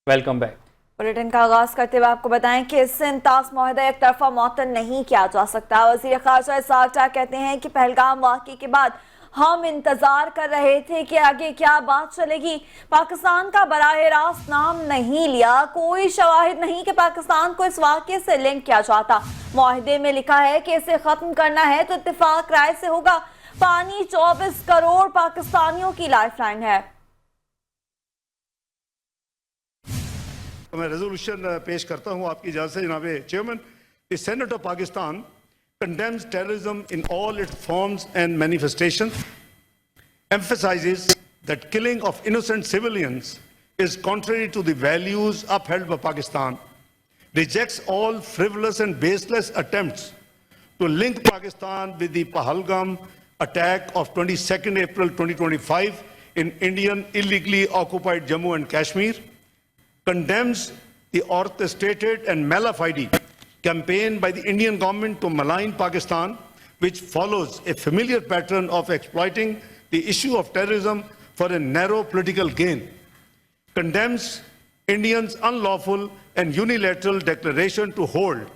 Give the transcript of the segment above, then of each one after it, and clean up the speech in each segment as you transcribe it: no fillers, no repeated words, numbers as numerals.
Welcome back. Bulletin का आगाज करते हुए आपको बताएं कि सिंध ताश मुआहदा एक तरफा मुअत्तल नहीं किया जा सकता। वज़ीर ख़ारजा इसहाक डार कहते हैं कि पहलगाम वाक़े के बाद हम इंतजार कर रहे थे कि आगे क्या बात चलेगी। पाकिस्तान का बराह रास्त नाम नहीं लिया, कोई शवाहिद नहीं कि पाकिस्तान को इस वाक़े से लिंक किया जाता। मुआहदे में लिखा है कि इसे खत्म करना है तो इत्तेफाक राय से होगा। पानी 24 करोड़ पाकिस्तानियों की लाइफलाइन है। मैं रेजोल्यूशन पेश करता हूं आपकी इजाजत से जनाब chairman. The senate of Pakistan condemns terrorism in all its forms and manifestations, emphasizes that killing of innocent civilians is contrary to the values upheld by Pakistan, rejects all frivolous and baseless attempts to link Pakistan with the Pahalgam attack of 22nd April 2025 in Indian illegally occupied Jammu and Kashmir, condemns the orchestrated and malafide campaign by the Indian government to malign Pakistan, which follows a familiar pattern of exploiting the issue of terrorism for a narrow political gain, condemns India's unlawful and unilateral declaration to hold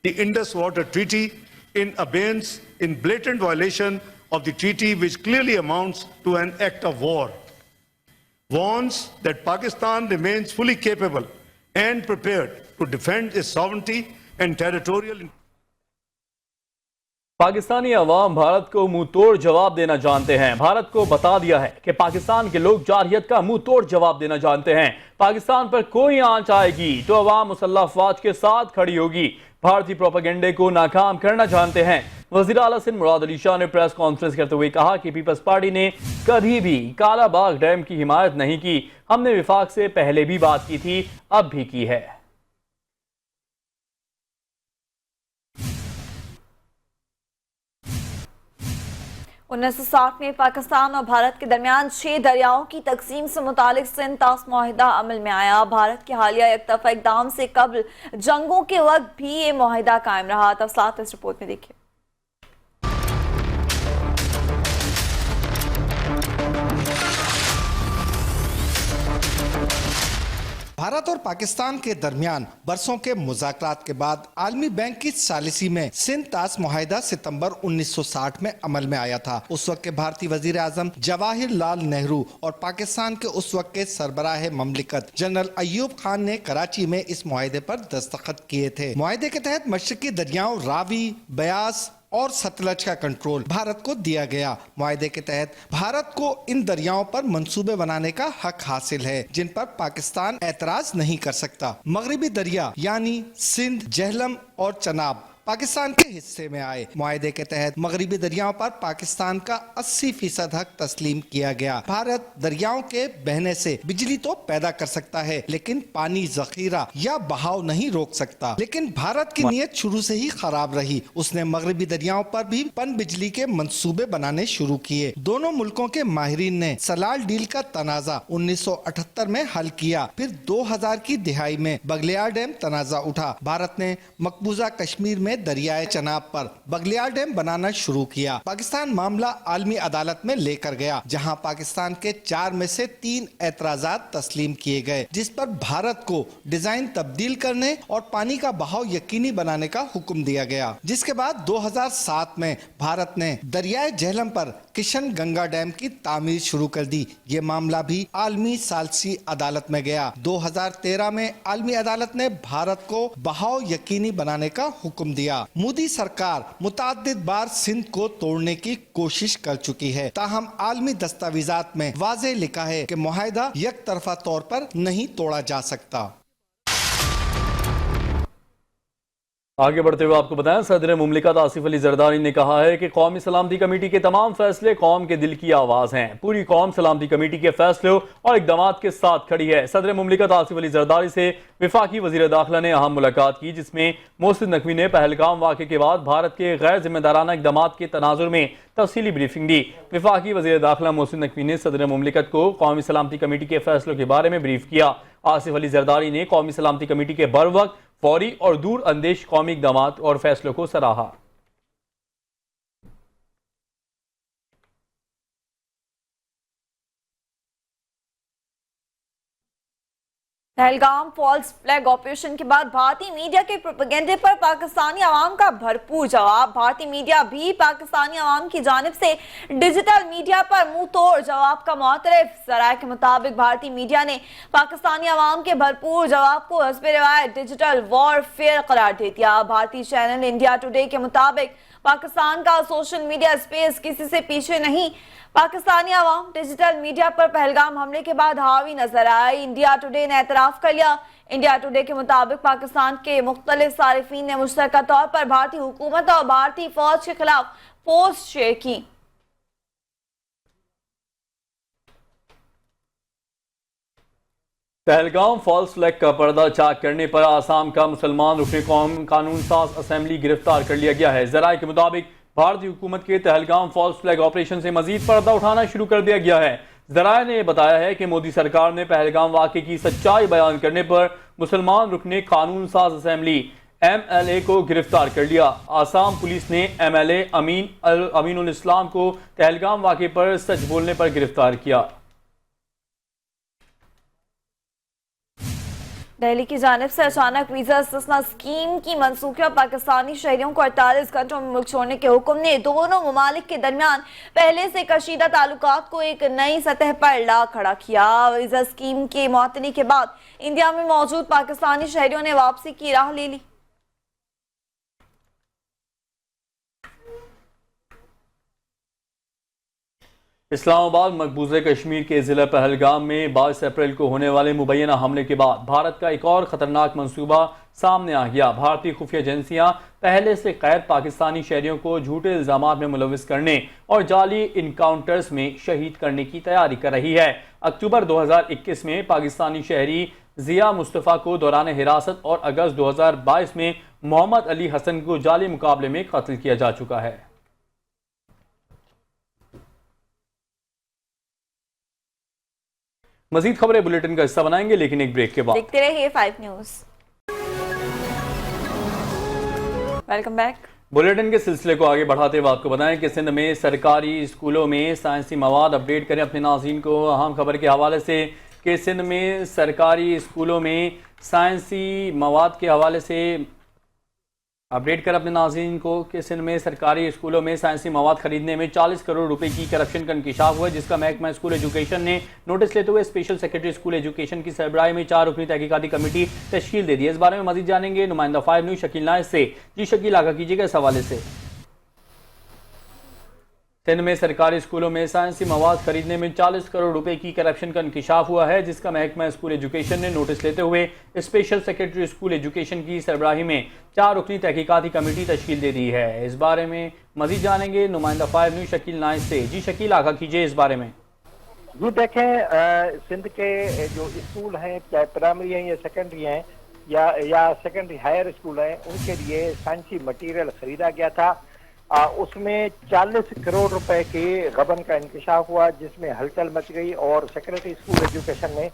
the Indus Water Treaty in abeyance, in blatant violation of the treaty, which clearly amounts to an act of war, warns that Pakistan remains fully capable and prepared to defend its sovereignty and territorial. Pakistani अवाम भारत को मुंह तोड़ जवाब देना जानते हैं। भारत को बता दिया है कि पाकिस्तान के लोग जारहियत का मुंह तोड़ जवाब देना जानते हैं। पाकिस्तान पर कोई आंच आएगी तो अवाम मुसल्लह अफवाज के साथ खड़ी होगी। भारतीय प्रोपेगेंडे को नाकाम करना जानते हैं। वज़ीर आला सिंध मुराद अली शाह ने प्रेस कॉन्फ्रेंस करते हुए कहा कि पीपल्स पार्टी ने कभी भी कालाबाग डैम की हिमायत नहीं की। हमने विफाक से पहले भी बात की थी, अब भी की है। 1960 में पाकिस्तान और भारत के दरमियान 6 दरियाओं की तकसीम से मुतालिक सिंध ताश मुआहिदा अमल में आया। भारत के हालिया एकतरफा इक़दाम से कबल जंगों के वक्त भी ये मुआहिदा कायम रहा। तफसीलात इस रिपोर्ट में देखिए। भारत और पाकिस्तान के दरमियान बरसों के मुज़ाकरात के बाद आलमी बैंक की सालिसी में सिंध ताश मुआहिदा सितंबर 1960 में अमल में आया था। उस वक्त के भारतीय वजीर आजम जवाहिरलाल नेहरू और पाकिस्तान के उस वक्त के सरबराह ममलिकत जनरल अयूब खान ने कराची में इस मुआहिदे पर दस्तखत किए थे। मुआहिदे के तहत मशरकी दरियाओं रावी, बयास और सतलज का कंट्रोल भारत को दिया गया। मुआहिदे के तहत भारत को इन दरियाओं पर मंसूबे बनाने का हक हासिल है जिन पर पाकिस्तान एतराज नहीं कर सकता। मगरिबी दरिया यानी सिंध, जेहलम और चनाब पाकिस्तान के हिस्से में आए। मुआहिदे के तहत मगरिबी दरियाओं पर पाकिस्तान का 80% हक तस्लीम किया गया। भारत दरियाओं के बहने से बिजली तो पैदा कर सकता है लेकिन पानी जखीरा या बहाव नहीं रोक सकता। लेकिन भारत की नीयत शुरू से ही खराब रही। उसने मगरिबी दरियाओं पर भी पन बिजली के मंसूबे बनाने शुरू किए। दोनों मुल्कों के माहिरीन ने सलाल डील का तनाजा 1978 में हल किया। फिर 2000 की दिहाई में बगलियार डैम तनाजा उठा। भारत ने मकबूजा कश्मीर में दरियाए चनाब पर बगलियार डैम बनाना शुरू किया। पाकिस्तान मामला आलमी अदालत में लेकर गया जहां पाकिस्तान के 4 में से 3 एतराजात तस्लीम किए गए, जिस पर भारत को डिजाइन तब्दील करने और पानी का बहाव यकीनी बनाने का हुक्म दिया गया। जिसके बाद 2007 में भारत ने दरियाए झेलम पर किशन गंगा डैम की तामीर शुरू कर दी। ये मामला भी आलमी सालिसी अदालत में गया। 2013 में आलमी अदालत ने भारत को बहाव यकीनी बनाने का हुक्म दिया। मोदी सरकार मुतअद्दिद बार सिंध को तोड़ने की कोशिश कर चुकी है, ताहम आलमी दस्तावेजात में वाज़ेह लिखा है कि मुआहिदा एक तरफा तौर पर नहीं तोड़ा जा सकता। आगे बढ़ते हुए आपको बताएं, सदर मुमलिकत आसिफ अली जरदारी ने कहा है कि कौमी सलामती कमेटी के तमाम फैसले कौम के दिल की आवाज हैं। पूरी कौम सलामती कमेटी के फैसलों और इकदाम के साथ खड़ी है। सदर मुमलिकत आसिफ अली जरदारी से विफाकी वजीर दाखिला ने अहम मुलाकात की, जिसमें मोहसिन नकवी ने पहलगाम वाक़े के बाद भारत के गैर जिम्मेदाराना इकदाम के तनाजुर में तफसीली ब्रीफिंग दी। विफाकी वजीर दाखिला मोहसिन नकवी ने सदर मुमलिकत को कौमी सलामती कमेटी के फैसलों के बारे में ब्रीफ किया। आसिफ अली जरदारी ने कौमी सलामती कमेटी के बर वक्त, फौरी और दूर अंदेश कौमी इकदाम और फैसलों को सराहा। पहलगाम फॉल्स फ्लैग ऑपरेशन के बाद भारतीय मीडिया के प्रोपेगेंडे पर पाकिस्तानी आवाम का भरपूर जवाब। भारतीय मीडिया भी पाकिस्तानी आवाम की जानिब से डिजिटल मीडिया पर मुंह तोड़ जवाब का मुतरफ। जराये के मुताबिक भारतीय मीडिया ने पाकिस्तानी आवाम के भरपूर जवाब को हस्बे रिवायत डिजिटल वॉरफेयर करार दे दिया। भारतीय चैनल इंडिया टुडे के मुताबिक पाकिस्तान का सोशल मीडिया स्पेस किसी से पीछे नहीं। पाकिस्तानी आवाम डिजिटल मीडिया पर पहलगाम हमले के बाद हावी नजर आई। इंडिया टुडे ने एतराफ कर लिया। इंडिया टुडे के मुताबिक पाकिस्तान के मुख्तलिफ सारिफीन ने मुश्तरका तौर पर भारतीय हुकूमत और भारतीय फौज के खिलाफ पोस्ट शेयर की। पहलगाम फॉल्स फ्लैग का पर्दा चाक करने पर आसाम का मुसलमान रुकने कौम कानून साज असेंबली गिरफ्तार कर लिया गया है। जराये के मुताबिक भारतीय हुकूमत के पहलगाम फॉल्स फ्लैग ऑपरेशन से मजीद पर्दा उठाना शुरू कर दिया गया है। जराये ने बताया है कि मोदी सरकार ने पहलगाम वाक़े की सच्चाई बयान करने पर मुसलमान रुकने कानून साज असेंबली MLA को गिरफ्तार कर लिया। आसाम पुलिस ने MLA अमीनुल इस्लाम को पहलगाम वाक़े पर सच बोलने पर गिरफ्तार किया। दिल्ली की जानिब से अचानक वीजा इस्तिस्ना स्कीम की मनसूखी और पाकिस्तानी शहरियों को 48 घंटों में मुल्क छोड़ने के हुक्म ने दोनों ममालिक के दरमियान पहले से कशीदा ताल्लुकात को एक नई सतह पर ला खड़ा किया। वीजा स्कीम के मुअत्तली के बाद इंडिया में मौजूद पाकिस्तानी शहरियों ने वापसी की राह ले ली। इस्लामाबाद मकबूज़े कश्मीर के ज़िला पहलगाम में 22 अप्रैल को होने वाले मुबैना हमले के बाद भारत का एक और ख़तरनाक मंसूबा सामने आ गया। भारतीय खुफिया एजेंसियां पहले से कैद पाकिस्तानी शहरियों को झूठे इल्ज़ामात में मुलविस करने और जाली इनकाउंटर्स में शहीद करने की तैयारी कर रही है। अक्टूबर 2021 में पाकिस्तानी शहरी जिया मुस्तफ़ा को दौरान हिरासत और अगस्त 2022 में मोहम्मद अली हसन को जाली मुकाबले में कत्ल किया जा चुका है। मजीद खबरें बुलेटिन का हिस्सा बनाएंगे, लेकिन एक ब्रेक के बाद। देखते रहिए 5 न्यूज़। Welcome back. बुलेटिन के सिलसिले को आगे बढ़ाते हुए आपको बताएं कि सिंध में सरकारी स्कूलों में साइंसी मवाद अपडेट करें अपने नाज़रीन को। अहम खबर के हवाले से कि सिंध में सरकारी स्कूलों में साइंसी मवाद के हवाले से अपडेट कर अपने नाज़रीन को कि सिंध में सरकारी स्कूलों में साइंसी मवाद खरीदने में 40 करोड़ रुपए की करप्शन का इंकशाफ हुआ, जिसका महकमा स्कूल एजुकेशन ने नोटिस लेते हुए स्पेशल सेक्रेटरी स्कूल एजुकेशन की सरबराही में 4 रुकनी तहकीकाती कमेटी तश्कील दे दी है। इस बारे में मजीद जानेंगे नुमाइंदा 5 न्यूज़ शकील नाइस से। जी शकील, आगाह कीजिएगा इस हवाले से। सिंध में सरकारी स्कूलों में साइंसी मवाद खरीदने में 40 करोड़ रुपए की करप्शन का इंकशाफ हुआ है, जिसका महकमा स्कूल एजुकेशन ने नोटिस लेते हुए स्पेशल सेक्रेटरी स्कूल एजुकेशन की सरबराही में 4 रुकनी तहकीकाती कमेटी तश्कील दे दी है। इस बारे में मजीद जानेंगे नुमाइंदा 5 न्यूज़ शकील नाइस से। जी शकील, आगाह कीजिए इस बारे में। जी देखें, सिंध के जो स्कूल हैं, चाहे प्राइमरी हैं या सेकेंडरी हैं या सेकेंडरी हायर स्कूल हैं, उनके लिए साइंसी मटेरियल खरीदा गया था। उसमें 40 करोड़ रुपए के गबन का इंकशाफ हुआ, जिसमें हलचल मच गई और सेक्रेटरी स्कूल एजुकेशन ने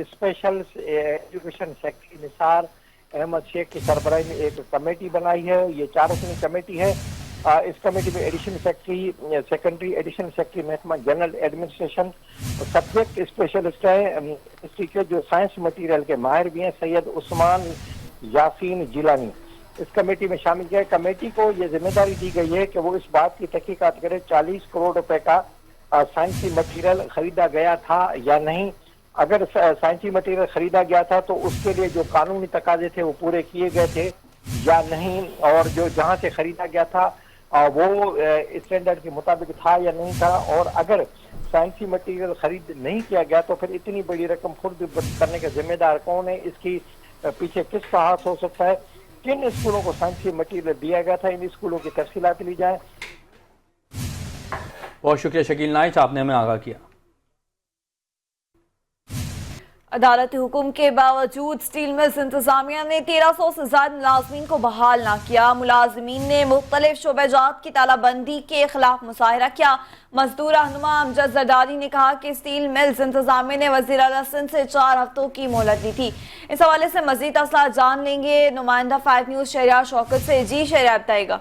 special education secretary Nisar Ahmed Sheikh की सरबराही में एक कमेटी बनाई है। ये 4 रुकनी कमेटी है। इस कमेटी में additional secretary, secondary additional secretary महकमा जनरल एडमिनिस्ट्रेशन, सब्जेक्ट स्पेशलिस्ट है के जो साइंस मटेरियल के माहिर भी हैं, सैयद उस्मान यासीन जिलानी इस कमेटी में शामिल किया। कमेटी को यह जिम्मेदारी दी गई है कि वो इस बात की तहकीकात करे 40 करोड़ रुपए का साइंसी मटेरियल खरीदा गया था या नहीं। अगर साइंसी मटेरियल खरीदा गया था तो उसके लिए जो कानूनी तकाजे थे वो पूरे किए गए थे या नहीं, और जो जहां से खरीदा गया था वो स्टैंडर्ड के मुताबिक था या नहीं था। और अगर साइंसी मटेरियल खरीद नहीं किया गया तो फिर इतनी बड़ी रकम खुद करने का जिम्मेदार कौन है, इसकी पीछे किसका हाथ हो सकता है, किन स्कूलों को साइंसी मटेरियल दिया गया था, इन स्कूलों की तफसीलात ली जाए। बहुत शुक्रिया शकील नाइच, आपने हमें आगाह किया। अदालती हुक्म के बावजूद स्टील मिल्स इंतजामिया ने 1300 से ज्यादा मुलाजमीन को बहाल न किया। मुलाजमीन ने मुख्तलिफ शोबेजात की तालाबंदी के खिलाफ मुजाहरा किया। मजदूर रहनुमा अमजद जरदारी ने कहा कि स्टील मिल्स इंतजामिया ने वज़ीर आला सिंध से 4 हफ्तों की मोहलत दी थी। इस हवाले से मजीद तफसीलात जान लेंगे नुमाइंदा 5 न्यूज़ शहरियार शौकत से। जी शहरियार, बताएगा।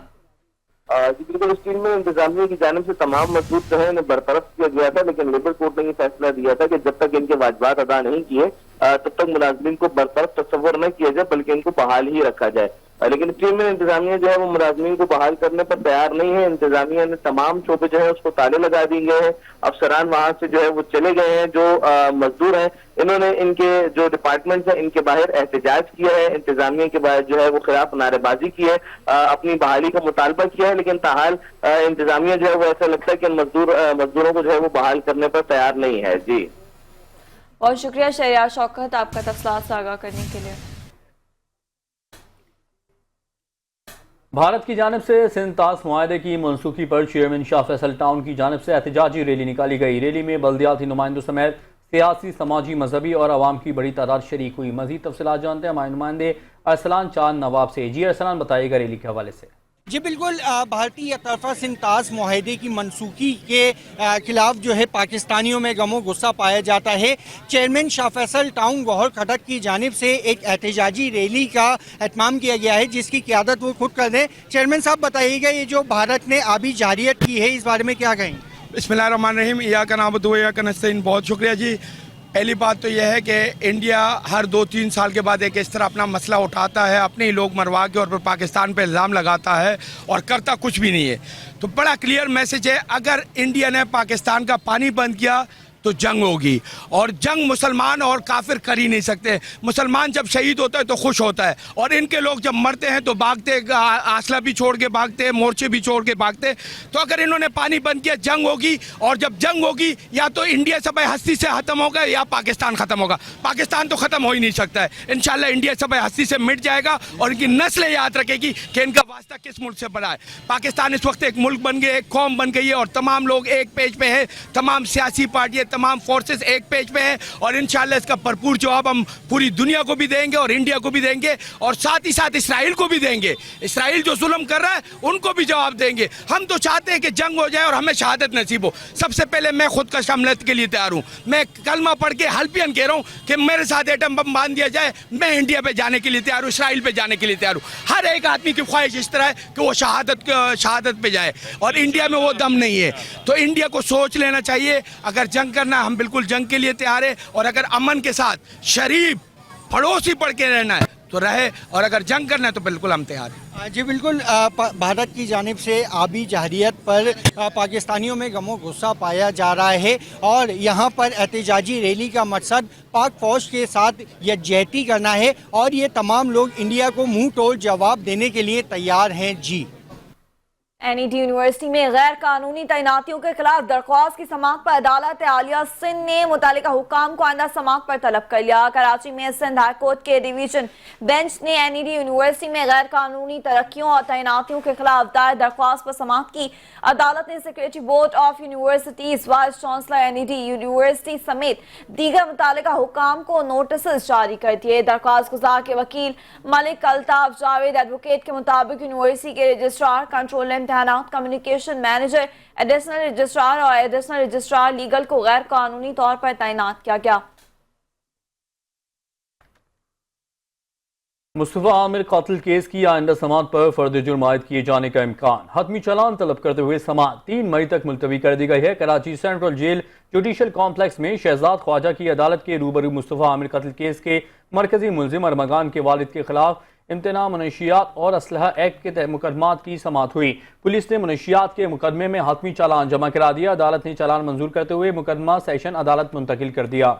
बिल्कुल, स्टील में इंतजामिया की जानिब से तमाम मजदूर जो है बरतरफ किया गया था, लेकिन लेबर कोर्ट ने ये फैसला दिया था कि जब तक इनके वाजिबात अदा नहीं किए तब तक मुलाजमीन को बरतरफ तस्वर न किया जाए बल्कि इनको बहाल ही रखा जाए। लेकिन चेयरमैन इंतजामिया जो है वो मुलाजमीन को बहाल करने पर तैयार नहीं है। इंतजामिया ने तमाम शोबे जो है उसको ताले लगा दिए गए हैं। अफसरान वहां से जो है वो चले गए हैं। जो मजदूर हैं इन्होंने इनके जो डिपार्टमेंट है इनके बाहर एहतजाज किया है। इंतजामिया के बाहर जो है वो खिलाफ नारेबाजी की है, अपनी बहाली का मुतालबा किया है। लेकिन ताहाल इंतजामिया जो है वो ऐसा लगता है कि मजदूरों को जो है वो बहाल करने पर तैयार नहीं है। जी बहुत शुक्रिया शहरियार शौकत आपका तफसीलात से आगाह करने के लिए। भारत की जानिब से सिंध तास मुआहदे की मनसूखी पर चेयरमैन शाह फैसल टाउन की जानिब से एहतजाजी रैली निकाली गई। रैली में बल्दियाती नुमाइंदों समेत सियासी, समाजी, मजहबी और आवाम की बड़ी तादाद शरीक हुई। मजीद तफसीलात जानते हैं हमारे नुमाइंदे अरसलान चांद नवाब से। जी अरसलान, बताइएगा रैली के हवाले से। जी बिल्कुल, भारतीय तरफा सिंध तास मुआहदे की मनसूखी के खिलाफ जो है पाकिस्तानियों में गमो गुस्सा पाया जाता है। चेयरमैन शाह फैसल टाउन गौहर खटक की जानिब से एक एहतजाजी रैली का एहतमाम किया गया है जिसकी क़यादत वो खुद कर रहे हैं। चेयरमैन साहब बताइएगा, ये जो भारत ने आबी जारियत की है इस बारे में क्या कहेंगे? बिस्मिल्लाहिर्रहमानिर्रहीम, इय्याका नअबुदु व इय्याका नस्तईन। बहुत शुक्रिया जी। पहली बात तो यह है कि इंडिया हर 2-3 साल के बाद एक इस तरह अपना मसला उठाता है, अपने ही लोग मरवा के और फिर पाकिस्तान पे इल्ज़ाम लगाता है और करता कुछ भी नहीं है। तो बड़ा क्लियर मैसेज है, अगर इंडिया ने पाकिस्तान का पानी बंद किया तो जंग होगी, और जंग मुसलमान और काफिर कर ही नहीं सकते। मुसलमान जब शहीद होता है तो खुश होता है, और इनके लोग जब मरते हैं तो भागते, आसला भी छोड़ के भागते, मोर्चे भी छोड़ के भागते। तो अगर इन्होंने पानी बंद किया जंग होगी, और जब जंग होगी या तो इंडिया सब हस्ती से ख़त्म होगा या पाकिस्तान ख़त्म होगा। पाकिस्तान तो ख़त्म हो ही नहीं सकता है। इंशाल्लाह इंडिया सब हस्ती से मिट जाएगा और इनकी नस्लें याद रखेगी कि इनका वास्ता किस मुल्क से बड़ा है। पाकिस्तान इस वक्त एक मुल्क बन गया, एक कौम बन गई है, और तमाम लोग एक पेज पे है, तमाम सियासी पार्टियाँ, तमाम फोर्सेस एक पेज पे हैं, और इंशाल्लाह इसका भरपूर जवाब हम पूरी दुनिया को भी देंगे और इंडिया को भी देंगे, और साथ ही साथ इसराइल को भी देंगे। इसराइल जो जुल्म कर रहा है उनको भी जवाब देंगे। हम तो चाहते हैं कि जंग हो जाए और हमें शहादत नसीब हो। सबसे पहले मैं खुद का शमलत के लिए तैयार हूँ। मैं कलमा पढ़ के हल्पियन कह रहा हूँ कि मेरे साथ एटम बम बांध दिया जाए, मैं इंडिया पे जाने के लिए तैयार हूँ, इसराइल पे जाने के लिए तैयार हूँ। हर एक आदमी की ख्वाहिश इस तरह है कि वो शहादत पे जाए, और इंडिया में वो दम नहीं है। तो इंडिया को सोच लेना चाहिए, अगर जंग करना हम बिल्कुल जंग के लिए तैयार है, और अगर अमन के साथ शरीफ पड़ोसी पढ़ के रहना है तो रहे, और अगर जंग करना है तो बिल्कुल हम तैयार हैं। जी बिल्कुल, भारत की जानिब से आबी जारियत पर पाकिस्तानियों में गमो गुस्सा पाया जा रहा है, और यहाँ पर एहतजाजी रैली का मकसद पाक फौज के साथ यकजहती करना है, और ये तमाम लोग इंडिया को मुंह तोड़ जवाब देने के लिए तैयार हैं। जी NED यूनिवर्सिटी में गैर कानूनी तैनातियों के खिलाफ दरख्वास्त की समाअत पर अदालत आलिया सिंध ने मुतालिका हुकाम को आइंदा समाअत पर तलब कर लिया। कराची में सिंध हाई कोर्ट के डिवीजन बेंच ने NED यूनिवर्सिटी में गैर कानूनी तरक्कियों और तैनातियों के खिलाफ दायर दरख्वास्त पर समाअत की। अदालत ने secretary board of universities, vice chancellor NED university समेत दीगर मुतालिका हुकाम को नोटिस जारी कर दिए। दरख्वास्त गुजार के वकील मलिक अल्ताफ जावेद एडवोकेट के मुताबिक यूनिवर्सिटी के registrar, control communication manager, additional registrar और एडिशनल रजिस्ट्रार लीगल को गैर कानूनी तौर पर तैनात किया गया। मुस्तफा आमिर कातिल केस की आइंदा समाअत पर फर्द जुर्म आयद किए जाने का इम्कान। हतमी चालान तलब करते हुए समाअत 3 मई तक मुलतवी कर दी गई है। Karachi central jail judicial complex में शहजाद ख्वाजा की अदालत के रूबरू मुस्तफा आमिर कातिल केस के मरकजी मुलजिम अरमगान के वालिद के खिलाफ इम्तना मनशियात और असलहा एक्ट के तहत मुकदमात की समाअत हुई। पुलिस ने मनशियात के मुकदमे में हतमी चालान जमा करा दिया। अदालत ने चालान मंजूर करते हुए मुकदमा सेशन अदालत मुंतकिल कर दिया।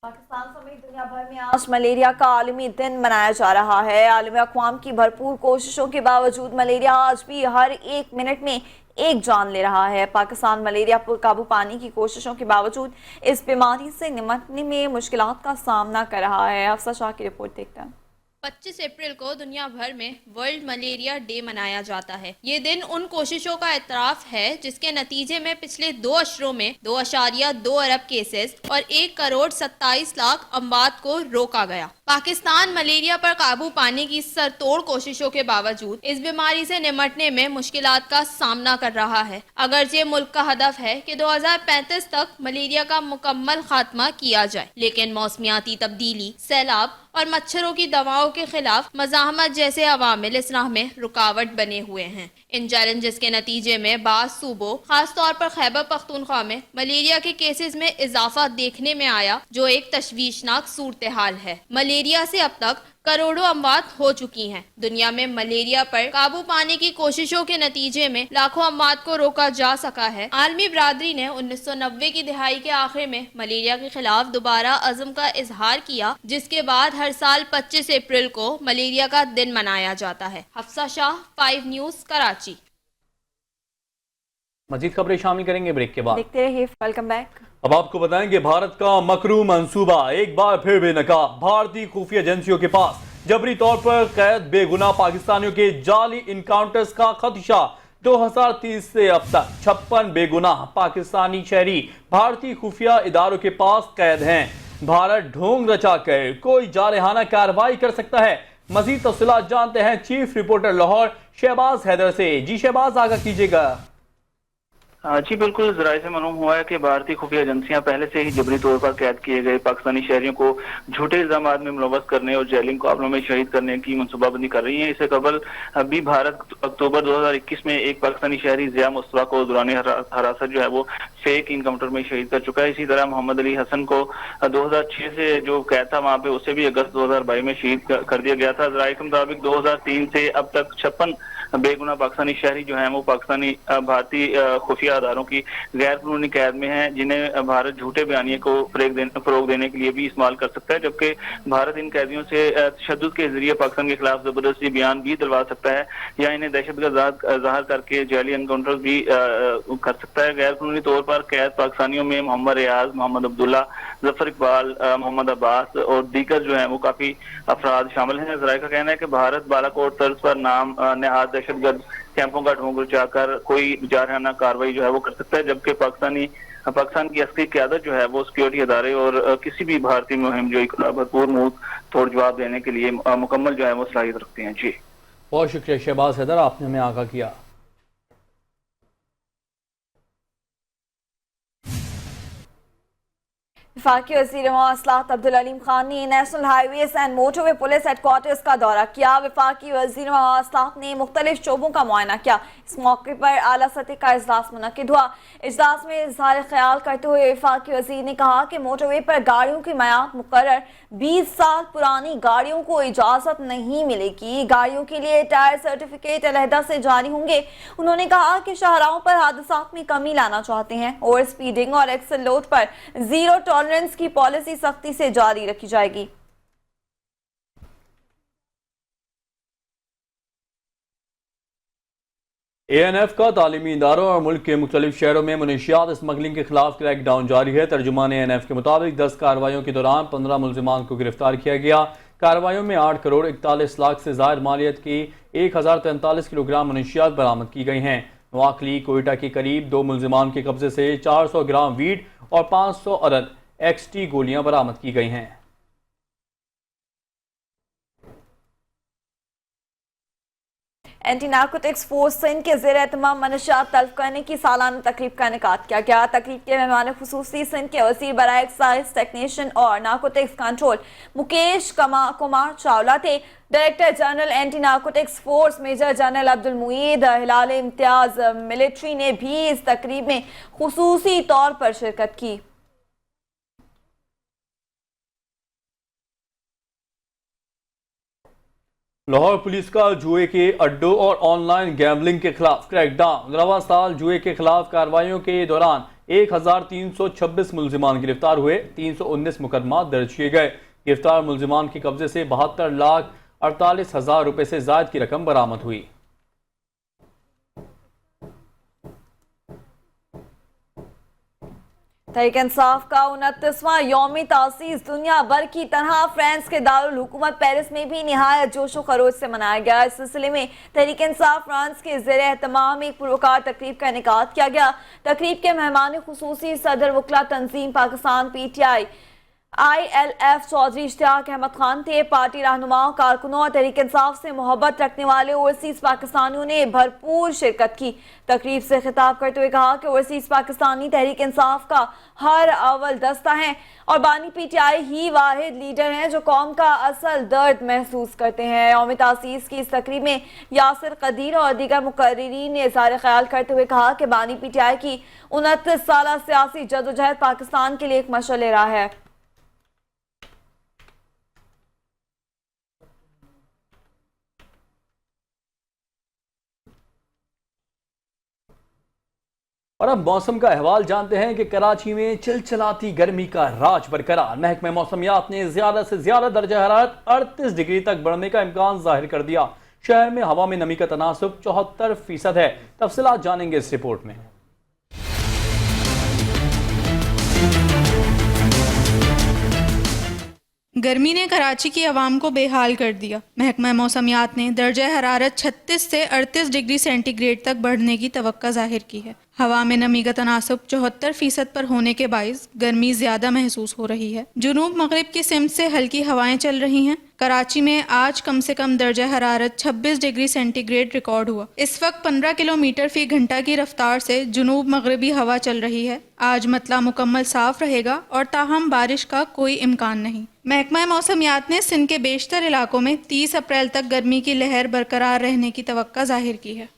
पाकिस्तान समेत दुनिया भर में आज मलेरिया का आलमी दिन मनाया जा रहा है। आलमी अक़वाम की भरपूर कोशिशों के बावजूद मलेरिया आज भी हर 1 मिनट में एक जान ले रहा है। पाकिस्तान मलेरिया पर काबू पाने की कोशिशों के बावजूद इस बीमारी से निपटने में मुश्किलात का सामना कर रहा है। अफसर शाह की रिपोर्ट देखते हैं। 25 अप्रैल को दुनिया भर में वर्ल्ड मलेरिया डे मनाया जाता है। ये दिन उन कोशिशों का एतराफ़ है जिसके नतीजे में पिछले 2 अशरों में 2.2 अरब केसेस और 1 करोड़ 27 लाख अमवात को रोका गया। पाकिस्तान मलेरिया पर काबू पाने की सरतोड़ कोशिशों के बावजूद इस बीमारी से निपटने में मुश्किलात का सामना कर रहा है। अगरचे मुल्क का हदफ है कि 2035 तक मलेरिया का मुकम्मल खात्मा किया जाए, लेकिन मौसमियाती तब्दीली, सैलाब और मच्छरों की दवाओं के खिलाफ मज़ाहमत जैसे अवामिल इस राह में रुकावट बने हुए हैं। इन चैलेंजेस के नतीजे में बाज़ सूबों खासतौर पर खैबर पख्तूनख्वा में मलेरिया के केसेस में इजाफा देखने में आया, जो एक तशवीशनाक सूरत हाल है। मलेरिया से अब तक करोड़ों अमवात हो चुकी हैं। दुनिया में मलेरिया पर काबू पाने की कोशिशों के नतीजे में लाखों अमवात को रोका जा सका है। आलमी बरादरी ने 1990 की दिहाई के आखिर में मलेरिया के खिलाफ दोबारा अज़्म का इजहार किया, जिसके बाद हर साल 25 अप्रैल को मलेरिया का दिन मनाया जाता है। हफ्सा शाह, 5 न्यूज़, कराची। मजीद खबरें शामिल करेंगे ब्रेक के बाद। देखते रहिए, वेलकम बैक। अब आपको बताएंगे भारत का मकरू मंसूबा एक बार फिर बेनकाब। भारतीय खुफिया एजेंसियों के पास जबरी तौर पर कैद बेगुनाह पाकिस्तानियों के जाली इनकाउंटर्स का खदशा। 2030 से अब तक 56 बेगुनाह पाकिस्तानी शहरी भारतीय खुफिया इदारों के पास कैद हैं। भारत ढोंग रचा कर कोई जारहाना कार्रवाई कर सकता है। मजीद तफसीलात जानते हैं चीफ रिपोर्टर लाहौर शहबाज हैदर से। जी शहबाज, आगाह कीजिएगा। जी बिल्कुल, जराये से मालूम हुआ है कि भारतीय खुफिया एजेंसियां पहले से ही जबरी तौर पर कैद किए गए पाकिस्तानी शहरियों को झूठे इल्जाम में मुलव्वस करने और जेलिंग काबलों में शहीद करने की मनसूबाबंदी कर रही है। इससे कबल अभी भारत अक्टूबर 2021 में एक पाकिस्तानी शहरी जिया मुस्तफा को दौरान हरासत जो है वो फेक इनकाउंटर में शहीद कर चुका है। इसी तरह मोहम्मद अली हसन को 2006 से जो कैद था वहां पे, उसे भी अगस्त 2022 में शहीद कर दिया गया था। जराये के मुताबिक 2003 से अब तक 56 बेगुनाह पाकिस्तानी शहरी जो हैं वो पाकिस्तानी भारतीय खुफिया अदारों की गैर कानूनी कैद में हैं, जिन्हें भारत झूठे बयानिए को फरोग देने के लिए भी इस्तेमाल कर सकता है। जबकि भारत इन कैदियों से तशद्दुद के जरिए पाकिस्तान के खिलाफ जबरदस्ती बयान भी दिलवा सकता है या इन्हें दहशतगर्द ज़ाहिर करके जाली एनकाउंटर भी कर सकता है। गैर कानूनी तौर पर कैद पाकिस्तानियों में मोहम्मद रियाज, मोहम्मद अब्दुल्ला, जफर इकबाल, मोहम्मद अब्बास और दीगर जो है वो काफी अफराद शामिल हैं। जराये का कहना है कि भारत बालाकोट तर्ज पर नाम नहाद दहशतगर्द कैंपों का ढोंग रचाकर कोई जारहाना कार्रवाई जो है वो कर सकता है, जबकि पाकिस्तान की अस्करी क़यादत जो है वो सिक्योरिटी अदारे और किसी भी भारतीय मुहिम जो भरपूर मुंह तोड़ जवाब देने के लिए मुकम्मल जो है वो सलाहियत रखते हैं। जी बहुत शुक्रिया शहबाज हैदर, आपने हमें आगाह किया। वफाकी वज़ीर मवासलात अब्दुल अलीम खान ने national highways and motorway police headquarters का दौरा किया। वफाकी वज़ीर मवासलात ने मुख्तलिफ शोबों का मुआयना किया। इस मौके पर आला सतह का इजलास मुनक्किद हुआ। इजलास में इजहार ख्याल करते हुए वफाकी वज़ीर ने कहा कि मोटरवे पर गाड़ियों की मयाद मुकर्रर 20 साल पुरानी गाड़ियों को इजाज़त नहीं मिलेगी। गाड़ियों के लिए टायर सर्टिफिकेट अलहदा से जारी होंगे। उन्होंने कहा कि शाहराहों पर हादसात में कमी लाना चाहते हैं। ओवर स्पीडिंग और एक्सल लोड पर जीरो टॉलरेंस की पॉलिसी सख्ती से जारी रखी जाएगी। ANF का तालीमी इदारों और मुल्क के मुख्तलिफ शहरों में मुनशियात स्मगलिंग के खिलाफ क्रैकडाउन जारी है। तर्जुमान ANF के मुताबिक 10 कार्रवाइयों के दौरान 15 मुलजिमान को गिरफ्तार किया गया। कार्रवाइयों में 8 करोड़ 41 लाख से ज़ायद मालियत की 1043 किलोग्राम मुनशियात बरामद की गई हैं। नवाकली कोयटा के करीब 2 मुलजिमान के कब्जे से 400 ग्राम वीड और 500 अदद XT गोलियां बरामद की गई हैं। एंटी नार्कोटिक्स फोर्स सिंध के ज़ेर एहतमाम मनशियात तल्फ करने की सालाना तकरीब का इनेकाद किया गया। तकरीब के मेहमान खुसूसी सिंध के वज़ीर बराए एक्साइज टेक्नीशियन और नार्कोटिक्स कंट्रोल मुकेश कुमार चावला थे। Director general anti narcotics force major general Abdul Moeed Hilal Imtiaz military ने भी इस तकरीब में खुसूसी तौर पर शिरकत की। लाहौर पुलिस का जुए के अड्डों और ऑनलाइन गैम्बलिंग के खिलाफ क्रैकडाउन। रवां साल जुए के खिलाफ कार्रवाइयों के दौरान 1326 मुलजिमान गिरफ्तार हुए। 319 मुकदमा दर्ज किए गए। गिरफ्तार मुलजिमान के कब्जे से 72,48,000 रुपए से ज़ायद की रकम बरामद हुई। तहरीक इंसाफ का 29वां यौमी तासीस दुनिया भर की तरह फ्रांस के दारुल हुकूमत पेरिस में भी निहायत जोशो खरोश से मनाया गया। इस सिलसिले में तहरीक इंसाफ फ्रांस के ज़ेर एहतमाम एक पुरवकार तकरीब का इनेकाद किया गया। तकरीब के मेहमान खुसूसी सदर वकला तंजीम पाकिस्तान PTI ILF चौधरी इश्तियाक अहमद खान थे। पार्टी रहनुमाओं, कारकुनों और तहरीक इंसाफ से मोहब्बत रखने वाले ओवरसीज पाकिस्तानियों ने भरपूर शिरकत की। तकरीब से खिताब करते हुए कहा कि ओवरसीज पाकिस्तानी तहरीक इंसाफ का हर अव्वल दस्ता हैं और बानी PTI ही वाहिद लीडर हैं जो कौम का असल दर्द महसूस करते हैं। यौम तासीस की इस तकरीब में यासिर कदीर और दीगर मुकर्रिरीन ने इज़हार ख्याल करते हुए कहा कि बानी PTI की 29 साल सियासी जदोजहद पाकिस्तान के लिए एक मशाल राह है। और अब मौसम का अहवाल जानते हैं कि कराची में चिलचिलाती गर्मी का राज बरकरार। महकमा मौसमियात ने ज्यादा से ज्यादा दर्जा हरारत 38 डिग्री तक बढ़ने का इम्कान जाहिर कर दिया। शहर में हवा में नमी का तनासुब 74% है। तफसीलात जानेंगे इस रिपोर्ट में। गर्मी ने कराची की आवाम को बेहाल कर दिया। महकमा मौसमियात ने दर्जा हरारत 36 से 38 डिग्री सेंटीग्रेड तक बढ़ने की तवक्का जाहिर की है। हवा में नमी का तनासुब 74% पर होने के बाइस गर्मी ज्यादा महसूस हो रही है। जुनूब मगरिब की सिमत से हल्की हवाएं चल रही हैं। कराची में आज कम से कम दर्जा हरारत 26 डिग्री सेंटीग्रेड रिकॉर्ड हुआ। इस वक्त 15 किलोमीटर फी घंटा की रफ्तार से जुनूब मगरबी हवा चल रही है। आज मतला मुकम्मल साफ रहेगा और ताहम बारिश का कोई इम्कान नहीं। महकमा मौसमियात ने सिंध के बेशतर इलाकों में 30 अप्रैल तक गर्मी की लहर बरकरार रहने की तवक्का जाहिर की है।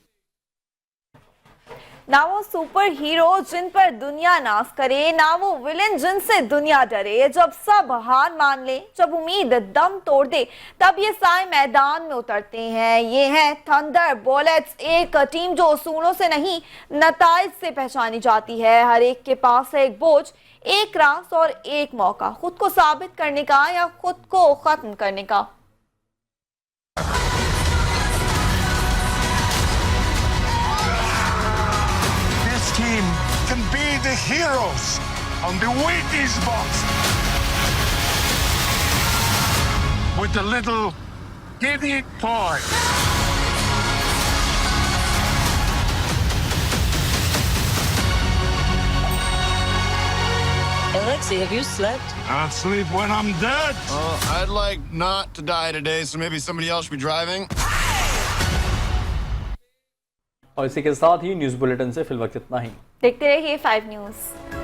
ना वो सुपर हीरो जिन पर दुनिया नाज करे, ना वो विलेन जिनसे दुनिया डरे। जब सब हार मान ले, जब उम्मीद दम तोड़ दे, तब ये साए मैदान में उतरते हैं। ये हैं थंडर बुलेट्स, एक टीम जो उसूलों से नहीं नताइज से पहचानी जाती है। हर एक के पास है एक बोझ, एक रास और एक मौका, खुद को साबित करने का या खुद को खत्म करने का। Team can be the heroes on the Wheaties box with the little giddy toy. Alexei, have you slept? I'll sleep when I'm dead. I'd like not to die today, so maybe somebody else should be driving. और इसी के साथ ही news bulletin से फिलवक्त इतना ही। देखते रहिए 5 news.